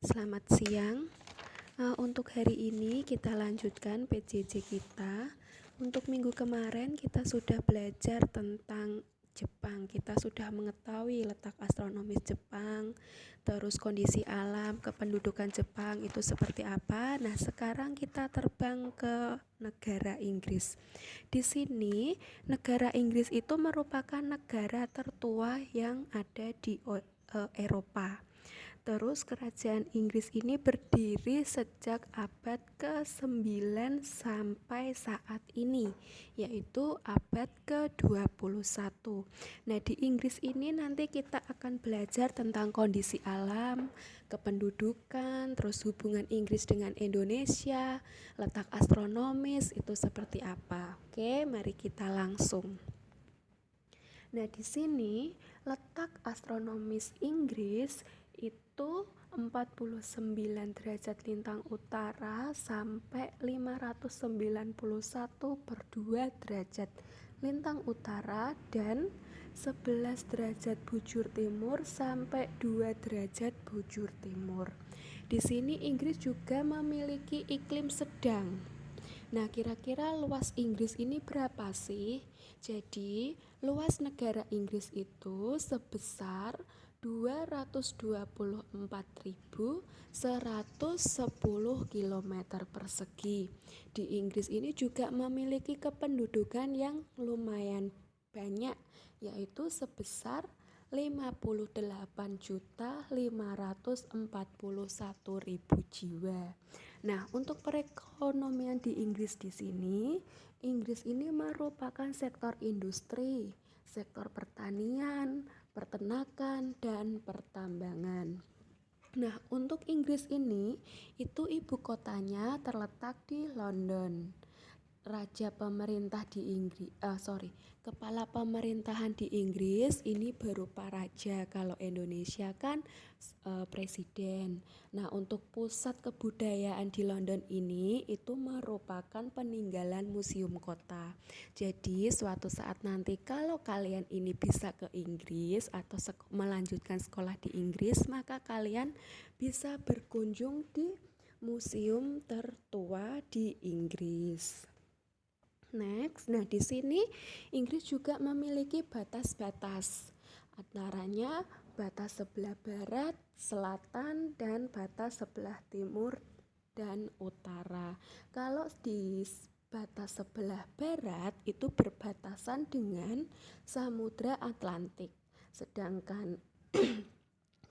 Selamat siang. Untuk hari ini kita lanjutkan PJJ kita. Untuk minggu kemarin kita sudah belajar tentang Jepang. Kita sudah mengetahui letak astronomis Jepang, terus kondisi alam, kependudukan Jepang itu seperti apa. Nah, sekarang kita terbang ke negara Inggris. Di sini, negara Inggris itu merupakan negara tertua yang ada di Eropa. Terus kerajaan Inggris ini berdiri sejak abad ke-9 sampai saat ini, yaitu abad ke-21. Nah, di Inggris ini nanti kita akan belajar tentang kondisi alam, kependudukan, terus hubungan Inggris dengan Indonesia, letak astronomis itu seperti apa. Oke, mari kita langsung. Nah, di sini letak astronomis Inggris itu 49 derajat lintang utara sampai 591/2 derajat lintang utara dan 11 derajat bujur timur sampai 2 derajat bujur timur. Di sini Inggris juga memiliki iklim sedang. Nah, kira-kira luas Inggris ini berapa sih? Jadi, luas negara Inggris itu sebesar 224.110 km persegi. Di Inggris ini juga memiliki kependudukan yang lumayan banyak, yaitu sebesar 58.541.000 jiwa. Nah, untuk perekonomian di Inggris di sini, Inggris ini merupakan sektor industri, sektor pertanian, peternakan, dan pertambangan. Nah, untuk Inggris ini, itu ibu kotanya terletak di London. Kepala pemerintahan di Inggris ini berupa raja. Kalau Indonesia kan presiden. Nah, untuk pusat kebudayaan di London ini itu merupakan peninggalan museum kota. Jadi, suatu saat nanti kalau kalian ini bisa ke Inggris atau melanjutkan sekolah di Inggris, maka kalian bisa berkunjung di museum tertua di Inggris. Next, nah di sini Inggris juga memiliki batas-batas, antaranya batas sebelah barat, selatan, dan batas sebelah timur dan utara. Kalau di batas sebelah barat itu berbatasan dengan Samudra Atlantik, sedangkan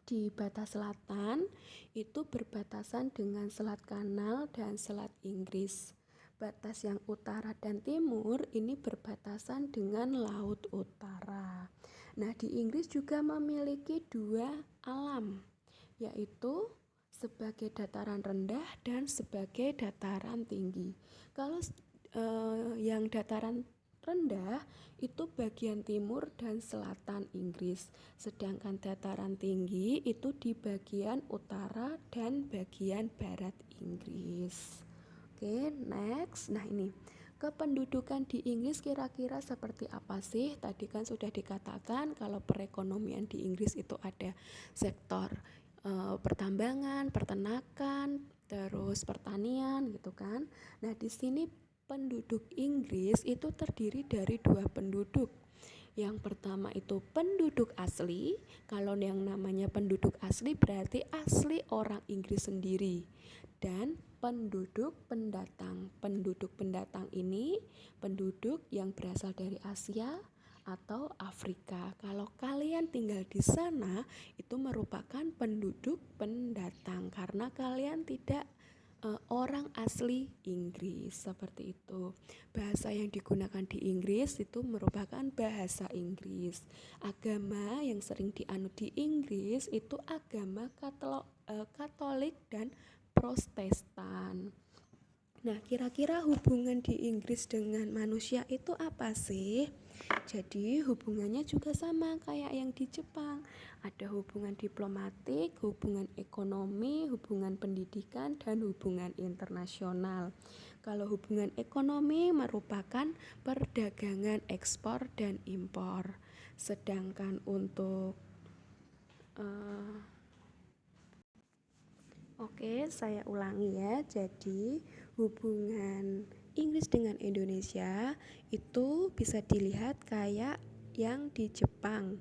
di batas selatan itu berbatasan dengan Selat Kanal dan Selat Inggris. Batas yang utara dan timur ini berbatasan dengan Laut Utara. Nah, di Inggris juga memiliki dua alam, yaitu sebagai dataran rendah dan sebagai dataran tinggi. Kalau yang dataran rendah itu bagian timur dan selatan Inggris, sedangkan dataran tinggi itu di bagian utara dan bagian barat Inggris. Oke, next. Nah, ini kependudukan di Inggris kira-kira seperti apa sih? Tadi kan sudah dikatakan kalau perekonomian di Inggris itu ada sektor pertambangan, peternakan, terus pertanian gitu kan. Nah, di sini penduduk Inggris itu terdiri dari dua penduduk. Yang pertama itu penduduk asli. Kalau yang namanya penduduk asli berarti asli orang Inggris sendiri. Dan penduduk pendatang. Penduduk pendatang ini penduduk yang berasal dari Asia atau Afrika. Kalau kalian tinggal di sana itu merupakan penduduk pendatang karena kalian tidak orang asli Inggris, seperti itu. Bahasa yang digunakan di Inggris itu merupakan bahasa Inggris. Agama yang sering dianut di Inggris itu agama Katolik dan Protestan. Nah, kira-kira hubungan di Inggris dengan manusia itu apa sih? Jadi hubungannya juga sama kayak yang di Jepang. Ada hubungan diplomatik, hubungan ekonomi, hubungan pendidikan, dan hubungan internasional. Kalau hubungan ekonomi merupakan perdagangan ekspor dan impor. Sedangkan untuk Oke, saya ulangi ya. Jadi, hubungan Inggris dengan Indonesia itu bisa dilihat kayak yang di Jepang.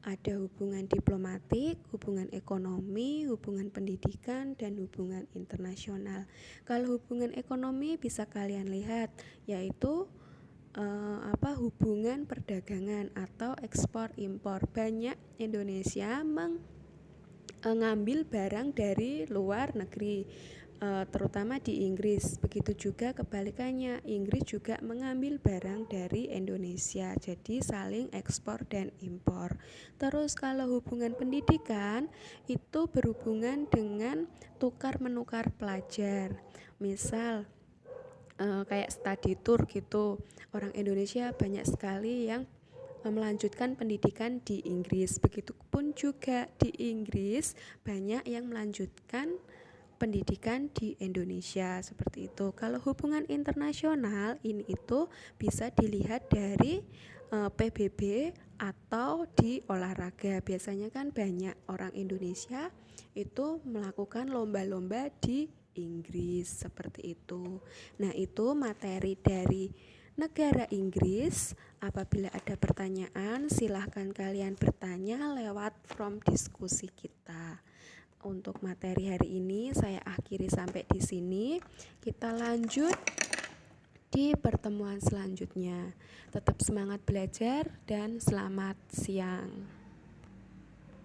Ada hubungan diplomatik, hubungan ekonomi, hubungan pendidikan, dan hubungan internasional. Kalau hubungan ekonomi bisa kalian lihat, yaitu hubungan perdagangan atau ekspor impor. Banyak Indonesia ngambil barang dari luar negeri, terutama di Inggris. Begitu juga kebalikannya, Inggris juga mengambil barang dari Indonesia, jadi saling ekspor dan impor. Terus kalau hubungan pendidikan itu berhubungan dengan tukar menukar pelajar. Misal kayak study tour gitu, orang Indonesia banyak sekali yang melanjutkan pendidikan di Inggris. Begitupun juga di Inggris banyak yang melanjutkan pendidikan di Indonesia, seperti itu. Kalau hubungan internasional ini itu bisa dilihat dari PBB atau di olahraga. Biasanya kan banyak orang Indonesia itu melakukan lomba-lomba di Inggris, seperti itu. Nah, itu materi dari negara Inggris. Apabila ada pertanyaan, silahkan kalian bertanya lewat form diskusi kita. Untuk materi hari ini saya akhiri sampai di sini. Kita lanjut di pertemuan selanjutnya. Tetap semangat belajar dan selamat siang.